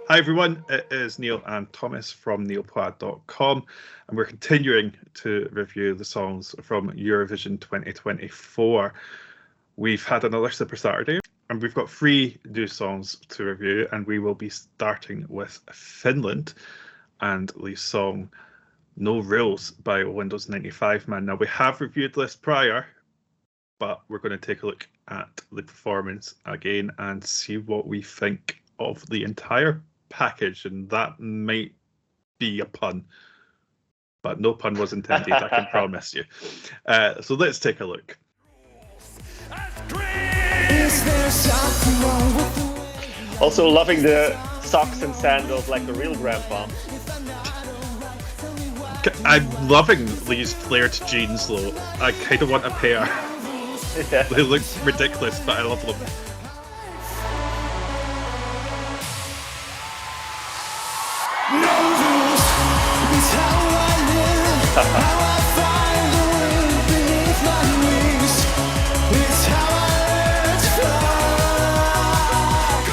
Hi everyone, it is Niall and Tomas from neilplaid.com, and we're continuing to review the songs from Eurovision 2024. We've had another Super Saturday, and we've got 3 new songs to review, and we will be starting with Finland and the song No Rules by Windows95Man. Now, we have reviewed this prior, but we're going to take a look at the performance again and see what we think of the entire package, and that might be a pun, but no pun was intended, I can promise you. So let's take a look. Also loving the socks and sandals like a real grandpa. I'm loving these flared jeans though. I kind of want a pair. Yeah. They look ridiculous, but I love them.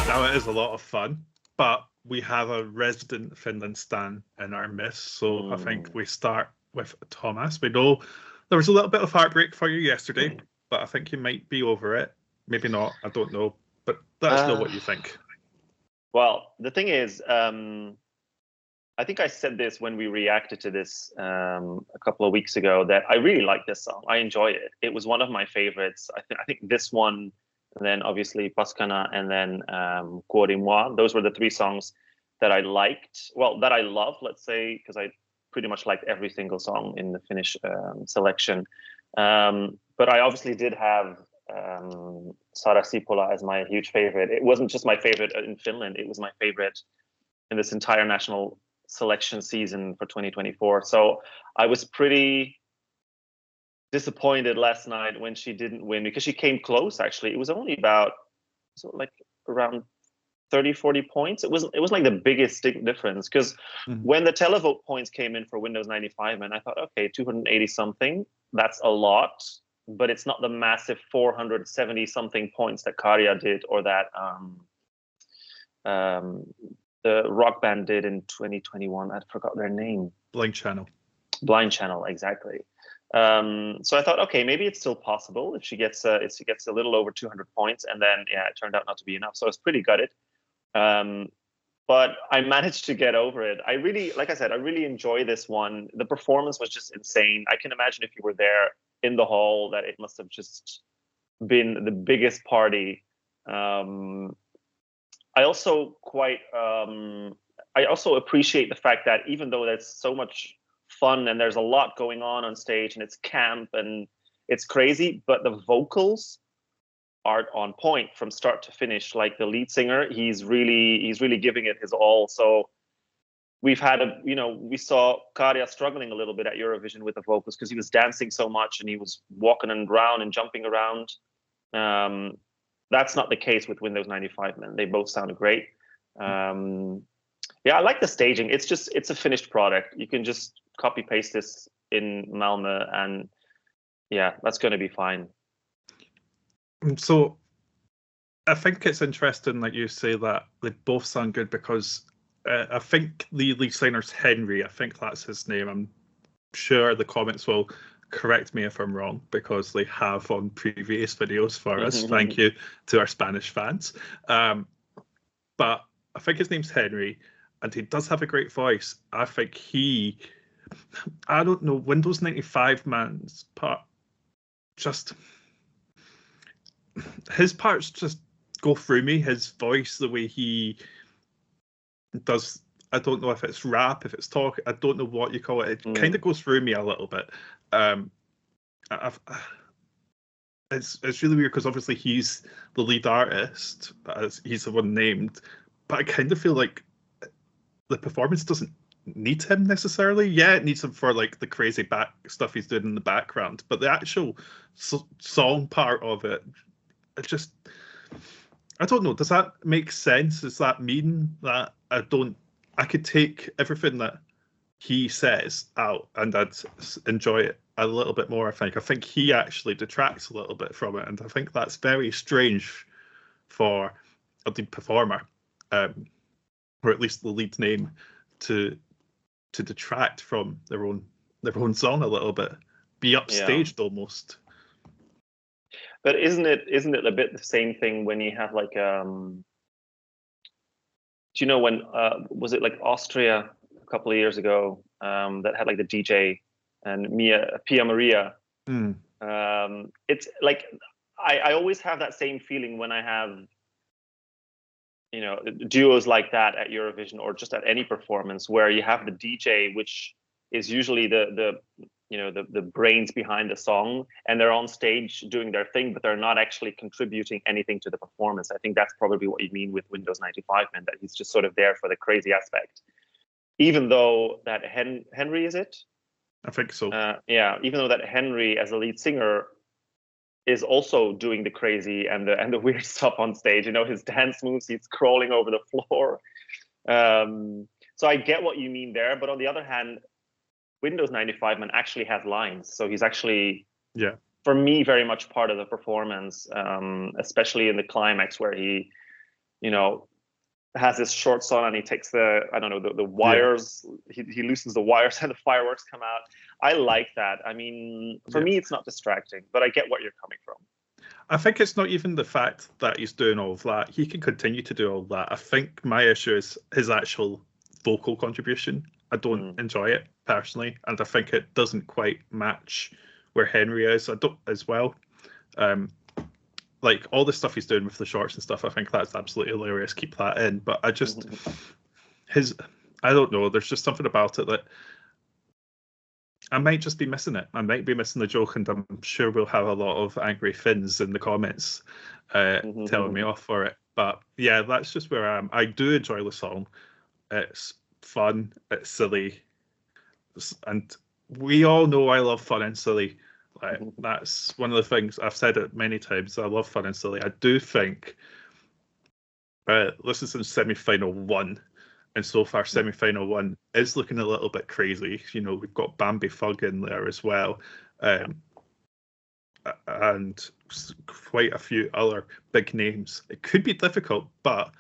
Now it is a lot of fun, but we have a resident Finland stan in our midst, so I think we start with Tomas. We know there was a little bit of heartbreak for you yesterday, but I think you might be over it. Maybe not, I don't know, but let us know what you think. Well, the thing is, I think I said this when we reacted to this a couple of weeks ago, that I really like this song. I enjoyed it. It was one of my favorites. I think this one, and then obviously Paskana, and then Kuori Moi. Those were the 3 songs that I liked. Well, that I love, let's say, because I pretty much liked every single song in the Finnish selection. But I obviously did have Sara Sipula as my huge favorite. It wasn't just my favorite in Finland. It was my favorite in this entire national selection season for 2024. So I was pretty disappointed last night when she didn't win, because she came close. Actually, it was only about around 30-40 points. It wasn't like the biggest difference, because when the televote points came in for Windows95Man, I thought, okay, 280 something, that's a lot, but it's not the massive 470 something points that Karja did, or that the rock band did in 2021. I forgot their name. Blind Channel, exactly. So I thought, okay, maybe it's still possible if she gets a little over 200 points, and then it turned out not to be enough. So I was pretty gutted, but I managed to get over it. I really, like I said, I really enjoy this one. The performance was just insane. I can imagine if you were there in the hall that it must have just been the biggest party. I also appreciate the fact that even though there's so much fun and there's a lot going on stage and it's camp and it's crazy, but the vocals are on point from start to finish. Like the lead singer, he's really giving it his all. So we've had we saw Karja struggling a little bit at Eurovision with the vocals because he was dancing so much and he was walking around and jumping around. That's not the case with Windows95Man. They both sounded great. I like the staging. It's a finished product. You can just copy paste this in Malmö, and that's going to be fine. So I think it's interesting that you say that they both sound good, because I think the lead singer's Henry. I think that's his name. I'm sure the comments will correct me if I'm wrong, because they have on previous videos for us. Thank you to our Spanish fans. But I think his name's Henry, and he does have a great voice. I think I don't know, Windows95Man's part, his parts just go through me. His voice, the way he does, I don't know if it's rap, if it's talk, I don't know what you call it. It kind of goes through me a little bit. It's really weird, because obviously he's the lead artist, he's the one named, but I kind of feel like the performance doesn't need him necessarily. Yeah, it needs him for like the crazy back stuff he's doing in the background, but the actual song part of it, I don't know. Does that make sense? Does that mean that I could take everything that he says out and I'd enjoy it a little bit more? I think he actually detracts a little bit from it, and I think that's very strange for a lead performer. or at least the lead name, to detract from their own song a little bit, be upstaged almost. But isn't it a bit the same thing when you have like do you know when was it like Austria a couple of years ago that had like the DJ and Pia Maria? It's like I always have that same feeling when I have, you know, duos like that at Eurovision or just at any performance where you have the DJ, which is usually the brains behind the song, and they're on stage doing their thing, but they're not actually contributing anything to the performance. I think that's probably what you mean with Windows95Man, that he's just sort of there for the crazy aspect. Even though that Henry, is it? I think so. Yeah, even though that Henry as a lead singer is also doing the crazy and the weird stuff on stage. You know, his dance moves, he's crawling over the floor. So I get what you mean there, but on the other hand, Windows95Man actually has lines, so he's actually, for me, very much part of the performance, especially in the climax where he, you know, has this short song and he takes the wires, he loosens the wires and the fireworks come out. I like that. I mean, for me, it's not distracting, but I get what you're coming from. I think it's not even the fact that he's doing all of that. He can continue to do all that. I think my issue is his actual vocal contribution. I don't enjoy it personally, and I think it doesn't quite match where Henry is. I don't as well. Like all the stuff he's doing with the shorts and stuff, I think that's absolutely hilarious. Keep that in. But I just I don't know. There's just something about it that I might just be missing it. I might be missing the joke, and I'm sure we'll have a lot of angry Finns in the comments telling me off for it. But yeah, that's just where I am. I do enjoy the song. It's fun. It's silly, and we all know I love fun and silly. That's one of the things I've said it many times. I love fun and silly. I do think this is in semi-final one, and so far semi-final one is looking a little bit crazy. You know, we've got Bambi Fug in there as well, and quite a few other big names. It could be difficult, but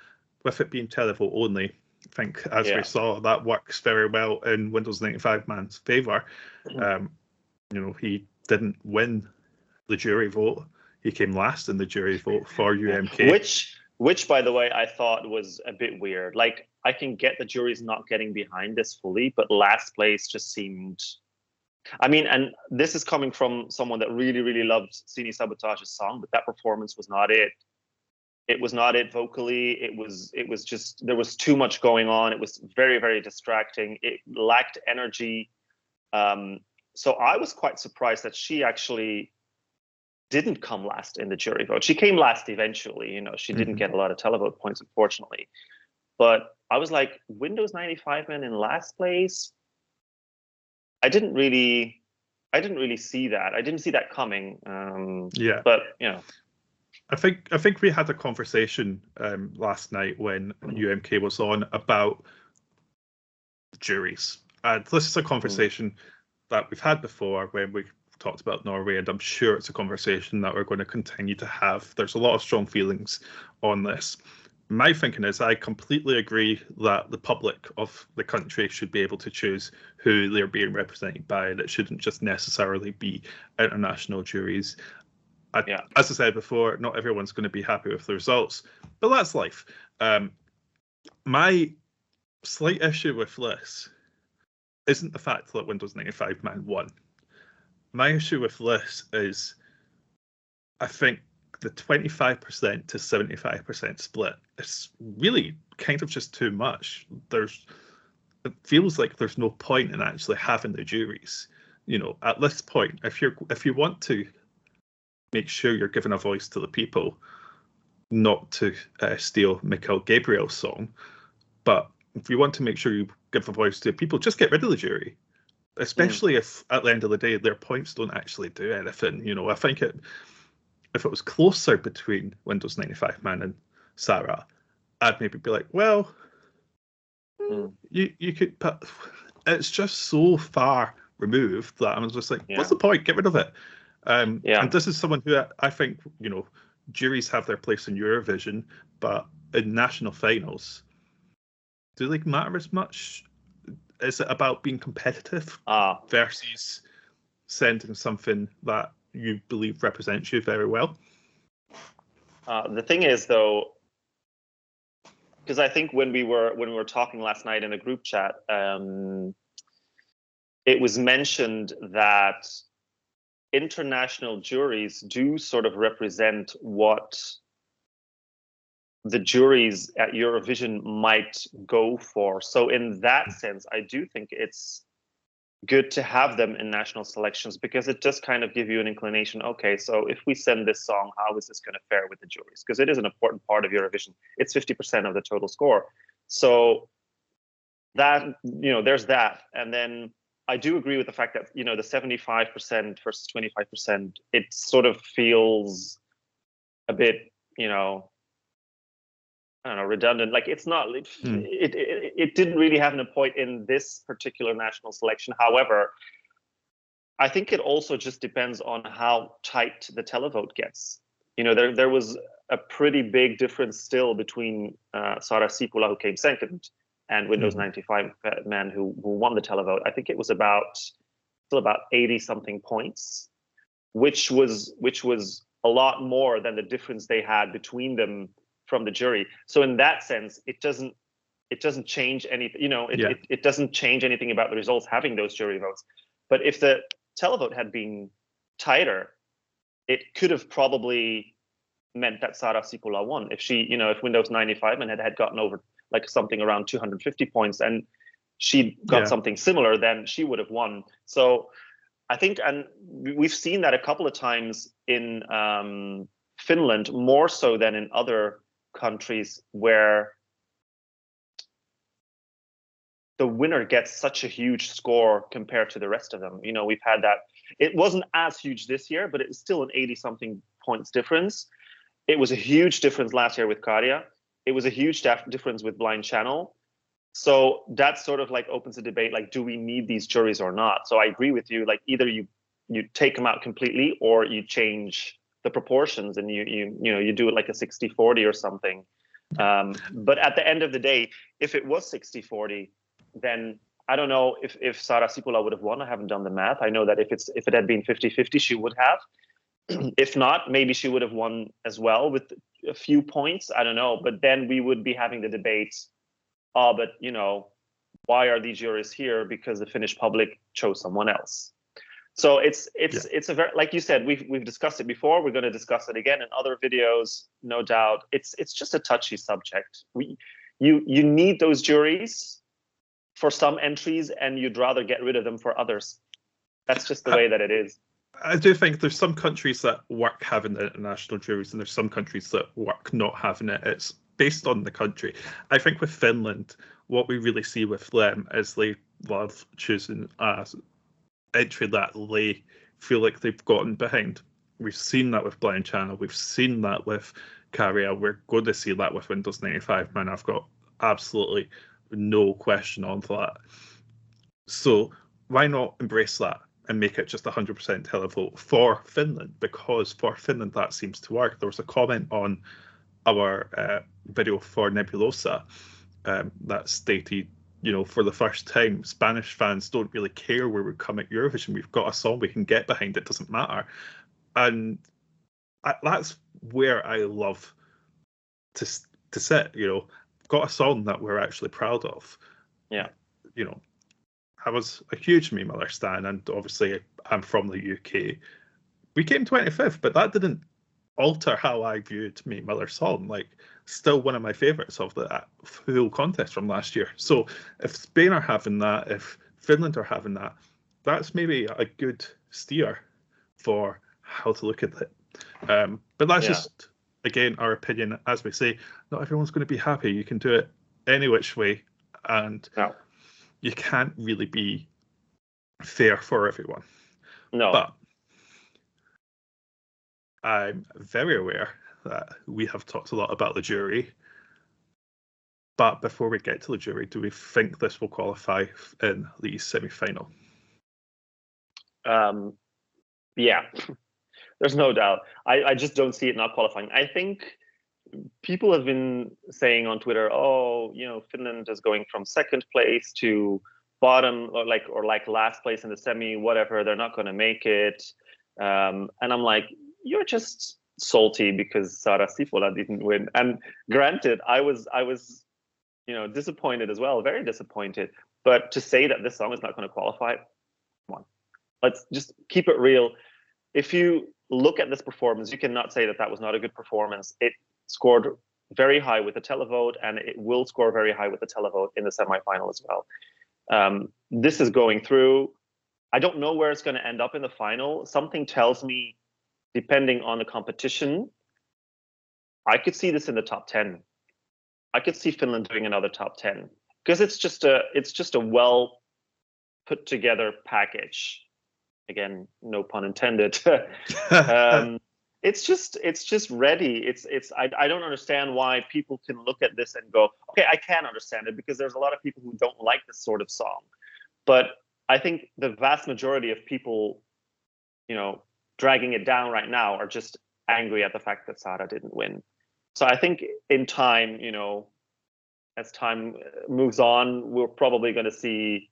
with it being televote only, I think, as we saw, that works very well in Windows95Man's favour. You know, he didn't win the jury vote. He came last in the jury vote for UMK. Which, by the way, I thought was a bit weird. Like, I can get the jury's not getting behind this fully, but last place just seemed... I mean, and this is coming from someone that really, really loved Sini Sabotage's song, but that performance was not it. It was not it vocally. It was just, there was too much going on. It was very, very distracting. It lacked energy. So I was quite surprised that she actually didn't come last in the jury vote. She came last eventually. You know, she didn't get a lot of televote points, unfortunately. But I was like, Windows95Man in last place. I didn't really see that. I didn't see that coming. But you know, I think we had a conversation last night when UMK was on about juries, and this is a conversation that we've had before when we talked about Norway, and I'm sure it's a conversation that we're going to continue to have. There's a lot of strong feelings on this. My thinking is I completely agree that the public of the country should be able to choose who they're being represented by, and it shouldn't just necessarily be international juries. As I said before, not everyone's going to be happy with the results, but that's life. My slight issue with this isn't the fact that Windows95Man won. My issue with this is, I think the 25% to 75% split is really kind of just too much. It feels like there's no point in actually having the juries. You know, at this point, if you want to make sure you're giving a voice to the people, not to steal Mikhail Gabriel's song, but if you want to make sure you give a voice to people, just get rid of the jury. Especially if at the end of the day their points don't actually do anything. You know, I think if it was closer between Windows95Man and Sarah, I'd maybe be like, well, you could, but it's just so far removed that I was just like, what's the point? Get rid of it. And this is someone who I think, you know, juries have their place in Eurovision, but in national finals, do they matter as much? Is it about being competitive versus sending something that you believe represents you very well? The thing is, though, because I think when we were talking last night in a group chat, it was mentioned that international juries do sort of represent what the juries at Eurovision might go for. So in that sense, I do think it's good to have them in national selections, because it does kind of give you an inclination. Okay, so if we send this song, how is this going to fare with the juries? Because it is an important part of Eurovision. It's 50% of the total score. So that, there's that. And then I do agree with the fact that, the 75% versus 25%, it sort of feels a bit, I don't know, redundant. Like, it's not, it didn't really have a point in this particular national selection. However, I think it also just depends on how tight the televote gets. There was a pretty big difference still between Sara Sipula, who came second, and Windows95Man, who won the televote. I think it was still about 80 something points, which was a lot more than the difference they had between them from the jury. So in that sense, it doesn't change anything. It doesn't change anything about the results having those jury votes. But if the televote had been tighter, it could have probably meant that Sara Sipula won. If she, if Windows95Man had gotten over like something around 250 points and she got something similar, then she would have won. So I think, and we've seen that a couple of times in Finland, more so than in other countries, where the winner gets such a huge score compared to the rest of them. We've had that. It wasn't as huge this year, but it was still an 80 something points difference. It was a huge difference last year with Karia. It was a huge difference with Blind Channel. So that sort of like opens a debate, like, do we need these juries or not? So I agree with you, like, either you take them out completely, or you change the proportions and you do it like a 60-40 or something. But at the end of the day, if it was 60-40, then I don't know if Sara Sipula would have won. I haven't done the math. I know that if it had been 50-50, she would have. If not, maybe she would have won as well with a few points. I don't know. But then we would be having the debate, but why are these juries here? Because the Finnish public chose someone else. So it's a very, like you said, we've discussed it before. We're going to discuss it again in other videos, no doubt. It's just a touchy subject. You need those juries for some entries, and you'd rather get rid of them for others. That's just the way that it is. I do think there's some countries that work having the international juries, and there's some countries that work not having it. It's based on the country. I think with Finland, what we really see with them is they love choosing a entry that they feel like they've gotten behind. We've seen that with Blind Channel. We've seen that with Karia. We're going to see that with Windows95Man. I've got absolutely no question on that. So why not embrace that and make it just 100% televote for Finland? Because for Finland, that seems to work. There was a comment on our video for Nebulosa that stated, for the first time, Spanish fans don't really care where we come at Eurovision. We've got a song we can get behind. It doesn't matter. And that's where I love to sit, got a song that we're actually proud of. Yeah. I was a huge Mae Muller stan, and obviously I'm from the UK. We came 25th, but that didn't alter how I viewed Mae Muller's song. Like, still one of my favourites of the full contest from last year. So if Spain are having that, if Finland are having that, that's maybe a good steer for how to look at it. But that's just, again, our opinion. As we say, not everyone's going to be happy. You can do it any which way, and you can't really be fair for everyone. No. But I'm very aware that we have talked a lot about the jury. But before we get to the jury, do we think this will qualify in the semi-final? Yeah, there's no doubt. I just don't see it not qualifying. I think people have been saying on Twitter, oh, Finland is going from second place to bottom, or like last place in the semi, whatever. They're not going to make it. And I'm like, you're just salty because Sara Sipola didn't win. And granted, I was disappointed as well, very disappointed. But to say that this song is not going to qualify, come on, let's just keep it real. If you look at this performance, you cannot say that that was not a good performance. It scored very high with the televote, and it will score very high with the televote in the semifinal as well. This is going through. I don't know where it's going to end up in the final. Something tells me, depending on the competition, I could see this in the top 10. I could see Finland doing another top 10 because it's just a well put together package. Again, no pun intended. It's just ready. I don't understand why people can look at this and go, okay, I can understand it, because there's a lot of people who don't like this sort of song. But I think the vast majority of people, dragging it down right now are just angry at the fact that Sara didn't win. So I think in time, as time moves on, we're probably going to see,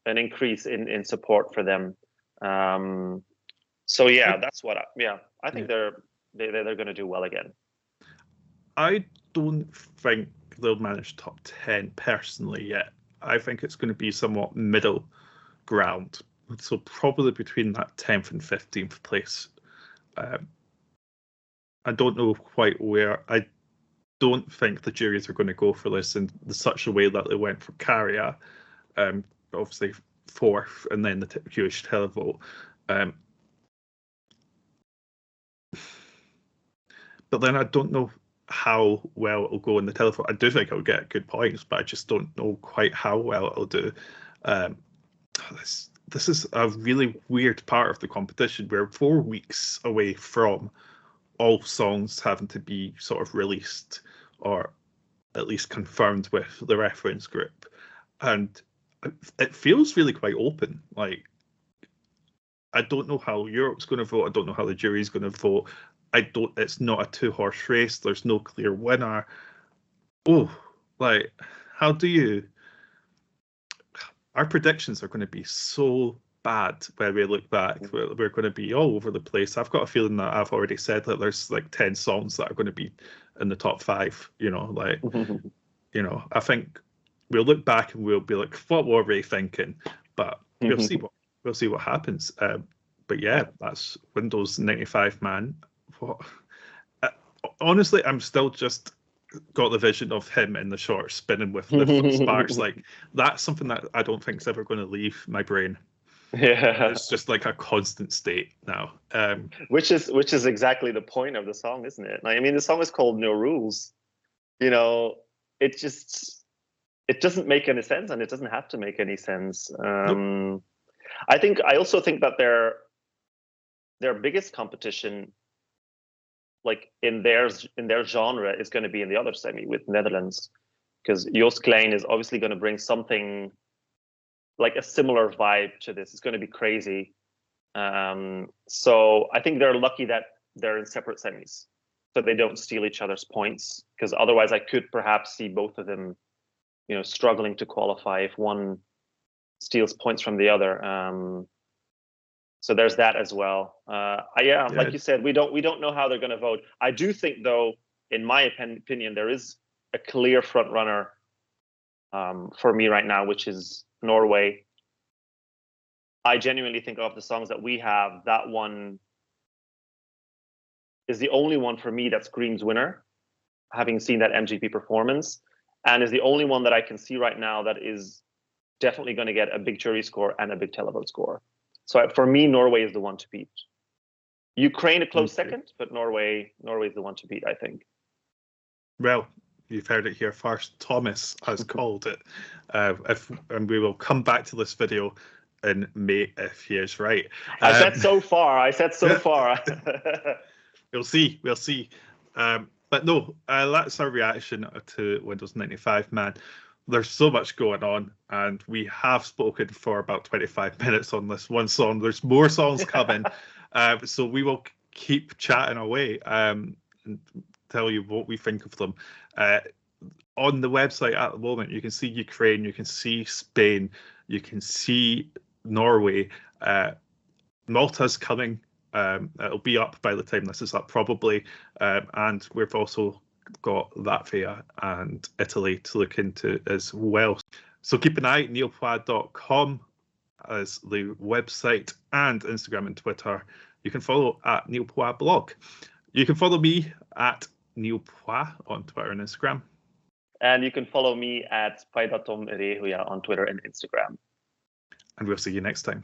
an increase in support for them. So yeah, that's what. I think they're going to do well again. I don't think they'll manage top 10 personally yet. I think it's going to be somewhat middle ground. So probably between that 10th and 15th place. I don't know quite where. I don't think the juries are going to go for this in such a way that they went for Käärijä, obviously fourth, and then the huge televote. But then I don't know how well it'll go in the televote. I do think it'll get good points, but I just don't know quite how well it'll do. This is a really weird part of the competition. We're 4 weeks away from all songs having to be sort of released or at least confirmed with the reference group. And it feels really quite open. Like, I don't know how Europe's going to vote. I don't know how the jury's going to vote. It's not a 2-horse race. There's no clear winner. How do you... Our predictions are going to be so bad when we look back. We're going to be all over the place. I've got a feeling that I've already said that there's like 10 songs that are going to be in the top 5. I think we'll look back and we'll be like, what were we thinking? But we'll see what happens. But yeah, that's Windows95Man. Honestly, I'm still just got the vision of him in the shorts spinning with the sparks. Like, that's something that I don't think is ever going to leave my brain. Yeah, it's just like a constant state now. Which is exactly the point of the song, isn't it? Like, I mean, the song is called No Rules. It doesn't make any sense, and it doesn't have to make any sense. Nope. I also think that their biggest competition, like in their genre, is going to be in the other semi with Netherlands, because Joost Klein is obviously going to bring something like a similar vibe to this. It's going to be crazy. So I think they're lucky that they're in separate semis, so they don't steal each other's points, because otherwise I could perhaps see both of them, struggling to qualify if one steals points from the other. So there's that as well. Like you said, we don't know how they're going to vote. I do think, though, in my opinion, there is a clear front runner for me right now, which is Norway. I genuinely think of the songs that we have, that one is the only one for me that screams winner, having seen that MGP performance, and is the only one that I can see right now that is definitely going to get a big jury score and a big televote score. So for me, Norway is the one to beat. Ukraine a close second, but Norway is the one to beat, I think. Well, you've heard it here first. Tomas has called it. And we will come back to this video in May if he is right. I said so far. We'll see. But no, that's our reaction to Windows95Man. There's so much going on, and we have spoken for about 25 minutes on this one song. There's more songs coming, so we will keep chatting away. And tell you what we think of them. On the website at the moment, you can see Ukraine, you can see Spain, you can see Norway. Malta's coming. It'll be up by the time this is up, probably. And we've also got Latvia and Italy to look into as well. So keep an eye, neilpois.com as the website, and Instagram and Twitter. You can follow at Niall Pois blog. You can follow me at Niall Pois on Twitter and Instagram. And you can follow me at Paidatom Rehuja on Twitter and Instagram. And we'll see you next time.